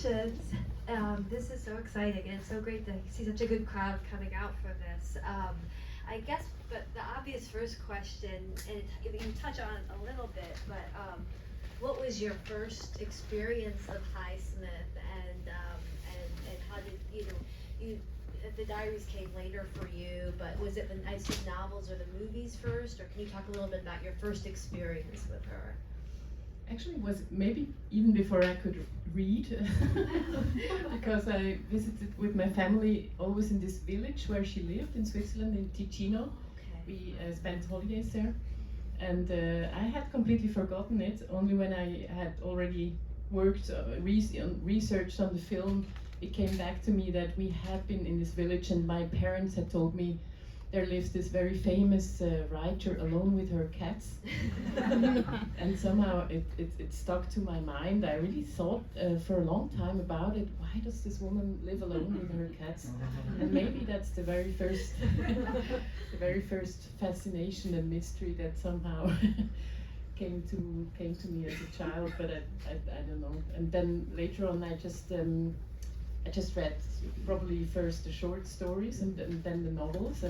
Congratulations. This is so exciting, and it's so great to see such a good crowd coming out for this. I guess, but the obvious first question, and you touch on it a little bit, but what was your first experience of Highsmith, and how did the diaries came later for you, but was it the novels or the movies first, or can you talk a little bit about your first experience with her? Actually, it was maybe even before I could read, because I visited with my family always in this village where she lived in Switzerland, in Ticino. Okay. We spent holidays there, and I had completely forgotten it. Only when I had already worked, researched on the film, it came back to me that we had been in this village, and my parents had told me there lives this very famous writer alone with her cats. And somehow it stuck to my mind. I really thought for a long time about it. Why does this woman live alone with her cats? And maybe that's the very first fascination and mystery that somehow came to me as a child, but I don't know. And then later on I just read probably first the short stories and then the novels,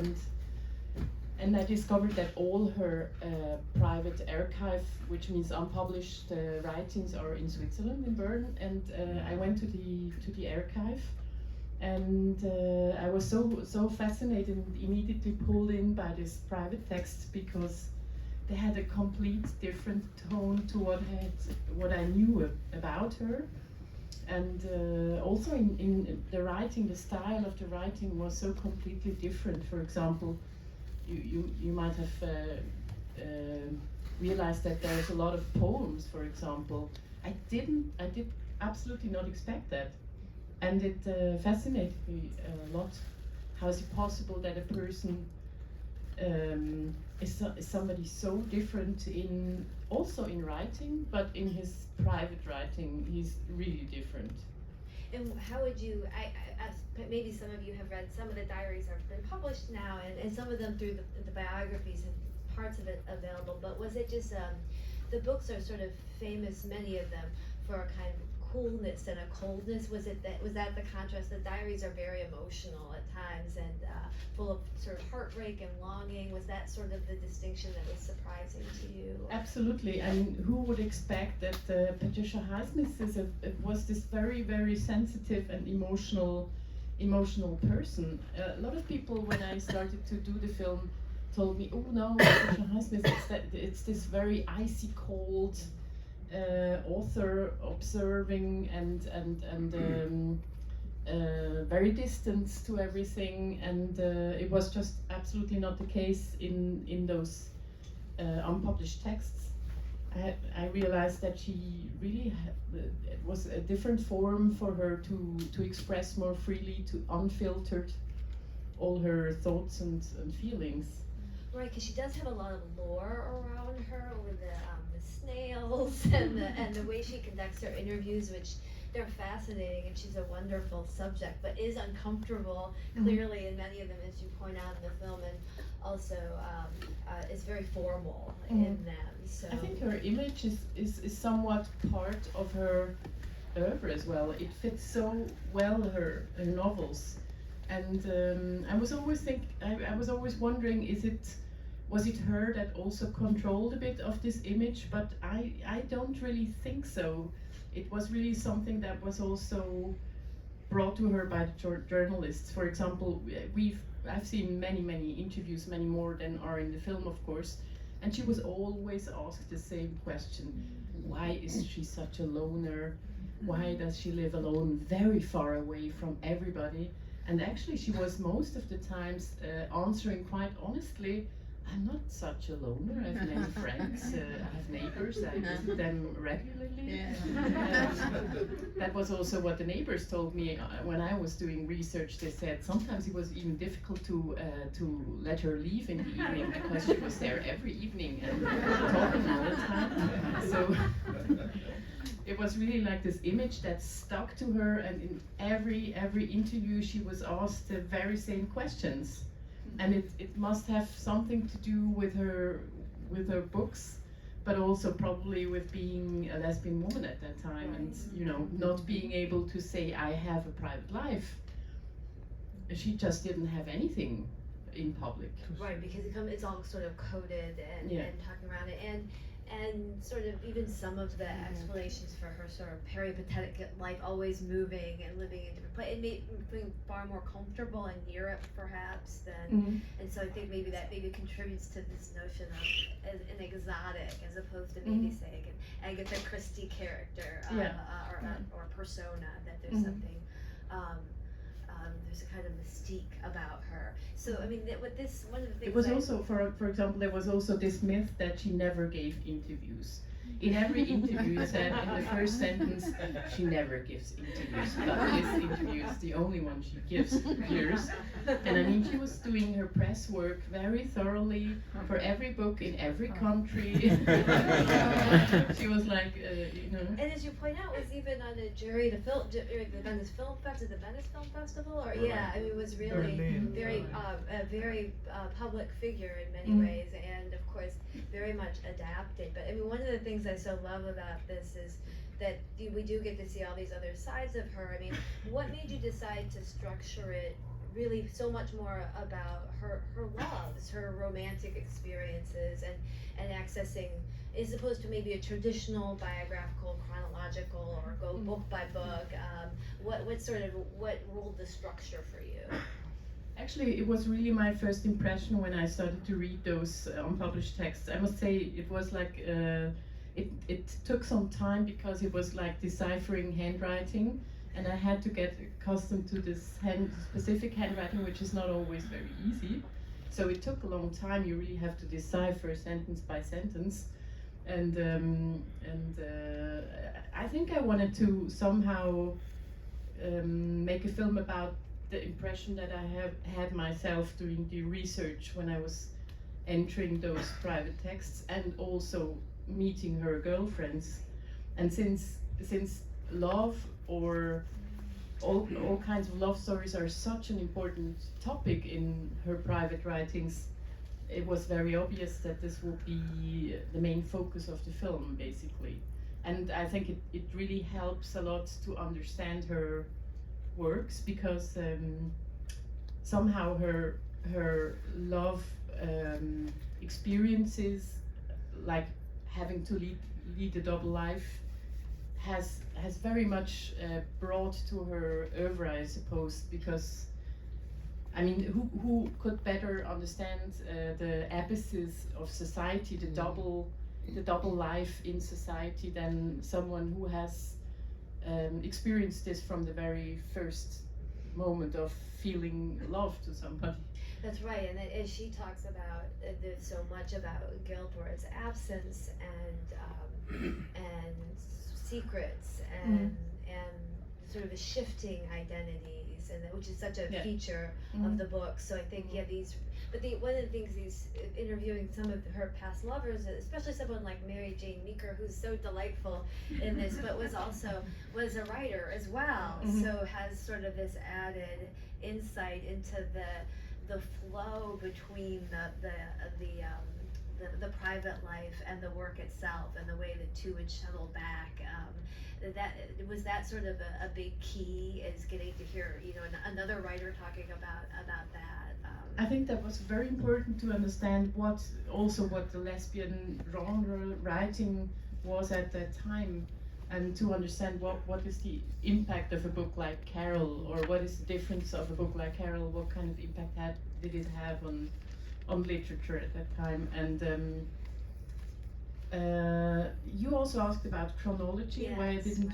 and I discovered that all her private archive, which means unpublished writings, are in Switzerland, in Bern. And I went to the archive, and I was so fascinated and immediately pulled in by this private text, because they had a complete different tone to what I knew about her. And also in the writing, the style of the writing was so completely different. For example, you might have realized that there's a lot of poems, for example. I did absolutely not expect that. And it fascinated me a lot. How is it possible that a person is somebody so different also in writing, but in his private writing, he's really different. And how would you, maybe some of you have read, some of the diaries have been published now, and some of them through the biographies and parts of it available, but was it just, the books are sort of famous, many of them, for a kind of coolness and a coldness. Was that the contrast? The diaries are very emotional at times, and full of sort of heartbreak and longing. Was that sort of the distinction that was surprising to you? Absolutely. I mean, who would expect that Patricia Highsmith was this very, very sensitive and emotional person? A lot of people, when I started to do the film, told me, "Oh no, Patricia Highsmith, it's this very icy cold author, observing and very distant to everything," and it was just absolutely not the case in those unpublished texts. I realized that she really it was a different form for her to express more freely, to unfiltered all her thoughts and feelings. Right, because she does have a lot of lore around her, with the snails and the way she conducts her interviews, which they're fascinating, and she's a wonderful subject, but is uncomfortable, clearly, in many of them, as you point out in the film, and also is very formal in them. So I think her image is somewhat part of her oeuvre as well. It fits so well her novels, and I was always wondering, was it her that also controlled a bit of this image? But I don't really think so. It was really something that was also brought to her by the journalists. For example, I've seen many interviews, many more than are in the film, of course, and she was always asked the same question: why is she such a loner? Why does she live alone, very far away from everybody? And actually, she was most of the times answering quite honestly, "I'm not such a loner. I have many friends. I have neighbors. I visit them regularly." That was also what the neighbors told me when I was doing research. They said sometimes it was even difficult to let her leave in the evening, because she was there every evening and talking all the time. So it was really like this image that stuck to her, and in every interview she was asked the very same questions. And it must have something to do with her books, but also probably with being a lesbian woman at that time, and you know, not being able to say I have a private life. She just didn't have anything in public. Right, because it's all sort of coded and talking around it, and sort of even some of the explanations for her sort of peripatetic life, always moving and living in different places, it made me far more comfortable in Europe perhaps than, and so I think maybe that contributes to this notion of as an exotic as opposed to maybe saying an Agatha Christie character or persona, that there's something. There's a kind of mystique about her. So I mean, one of the things. It was also, for example, there was also this myth that she never gave interviews. In every interview, it said in the first sentence, she never gives interviews, but this interview is the only one she gives years. And I mean, she was doing her press work very thoroughly for every book in every country. She was like, you know. And as you point out, was even on a jury to the Venice Film Festival, the Venice Film Festival, or I mean, it was really very a very public figure in many ways, and of course very much adapted. But I mean, one of the things I so love about this is that we do get to see all these other sides of her. I mean, what made you decide to structure it really so much more about her loves, her romantic experiences, and accessing, as opposed to maybe a traditional biographical, chronological, or go book by book? What ruled the structure for you? Actually, it was really my first impression when I started to read those unpublished texts. I must say it was like, it took some time because it was like deciphering handwriting, and I had to get accustomed to this specific handwriting, which is not always very easy. So it took a long time. You really have to decipher sentence by sentence. And I think I wanted to somehow make a film about the impression that I have had myself doing the research when I was entering those private texts, and also meeting her girlfriends. And since love or all kinds of love stories are such an important topic in her private writings, it was very obvious that this would be the main focus of the film, basically. And I think it really helps a lot to understand her works, because somehow her love experiences, like having to lead a double life, has very much brought to her oeuvre, I suppose, because I mean, who could better understand the abysses of society, the double life in society, than someone who has experienced this from the very first moment of feeling love to somebody. That's right, and as she talks about, there's so much about guilt, where it's absence and secrets and sort of a shifting identities, and which is such a feature of the book. So I think one of the things interviewing some of her past lovers, especially someone like Mary Jane Meeker, who's so delightful in this, but was a writer as well, so has sort of this added insight into the flow between the private life and the work itself, and the way the two would shuttle back. That sort of a big key, is getting to hear another writer talking about that. I think that was very important to understand what the lesbian genre writing was at that time, and to understand what is the impact of a book like Carol, or what is the difference of a book like Carol, what kind of impact did it have on literature at that time. And you also asked about chronology. Yes, why I didn't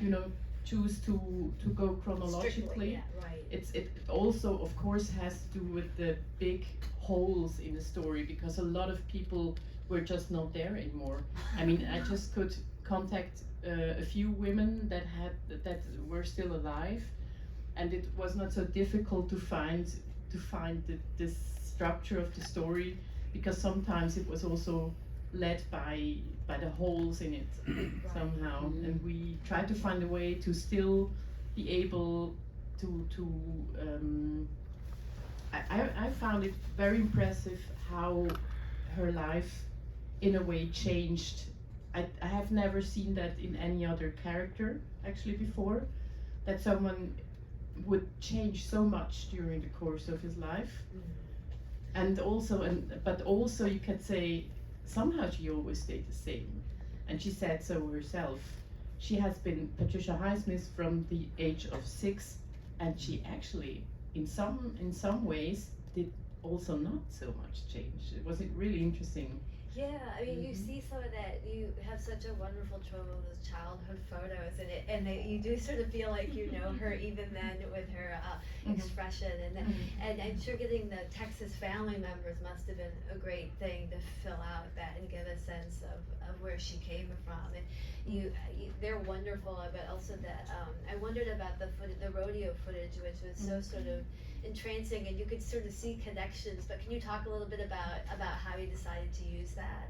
choose to go chronologically. Strictly, right. It also, of course, has to do with the big holes in the story, because a lot of people were just not there anymore. I mean, I just could contact a few women that were still alive, and it was not so difficult to find this structure of the story, because sometimes it was also led by the holes in it somehow, and we tried to find a way to still be able to I found it very impressive how her life in a way changed I have never seen that in any other character actually before, that someone would change so much during the course of his life. And but also you can say somehow she always stayed the same, and she said so herself. She has been Patricia Highsmith from the age of 6, and she actually in some ways did also not so much change. It was really interesting. Yeah, I mean, you see some of that. You have such a wonderful trove of those childhood photos, and you do sort of feel like you know her even then with her expression, and I'm sure getting the Texas family members must have been a great thing to fill out that and give a sense of where she came from. And they're wonderful, but also that I wondered about the rodeo footage, which was so sort of entrancing, and you could sort of see connections. But can you talk a little bit about how you decided to use that?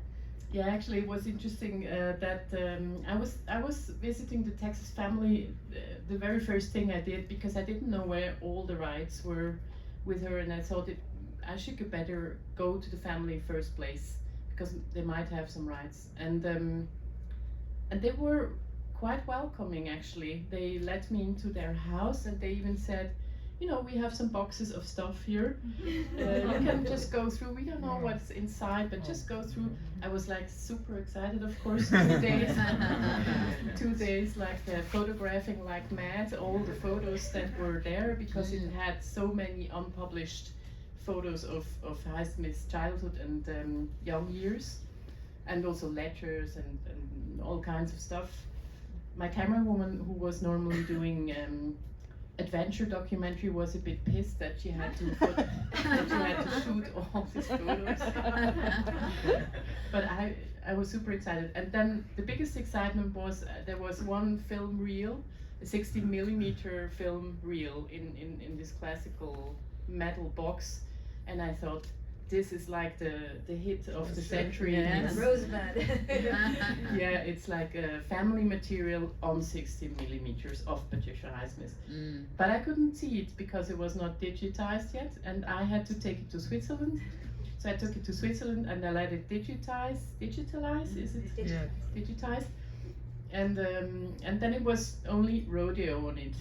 Yeah, actually, it was interesting that I was visiting the Texas family the very first thing I did, because I didn't know where all the rights were with her, and I thought I should better go to the family first place because they might have some rights, and they were quite welcoming actually. They let me into their house, and they even said, you know, we have some boxes of stuff here. You can just go through. We don't know what's inside, but just go through. I was like super excited, of course. 2 days, 2 days like photographing like mad all the photos that were there, because it had so many unpublished photos of Highsmith's childhood and young years, and also letters and all kinds of stuff. My camera woman, who was normally doing adventure documentary, was a bit pissed that she had to shoot all these photos. But I was super excited. And then the biggest excitement was there was one film reel, a 16mm film reel in this classical metal box, and I thought, this is like the hit of the century. Yes. Rosebud. Yeah, it's like family material on 16mm of Patricia Highsmith. But I couldn't see it because it was not digitized yet, and I had to take it to Switzerland. So I took it to Switzerland and I let it digitalize, is it? Digitized. And then it was only rodeo on it.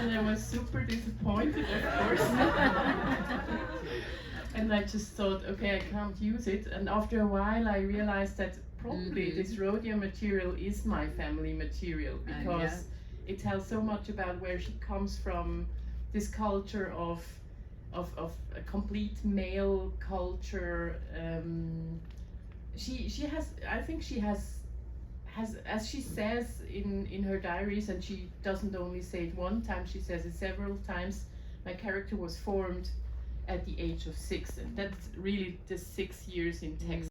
And I was super disappointed, of course. And I just thought, okay, I can't use it. And after a while I realized that probably this rodeo material is my family material, because it tells so much about where she comes from, this culture of a complete male culture. She has, I think she has, as she says in her diaries, and she doesn't only say it one time, she says it several times, my character was formed at the age of 6, and that's really the 6 years in Texas.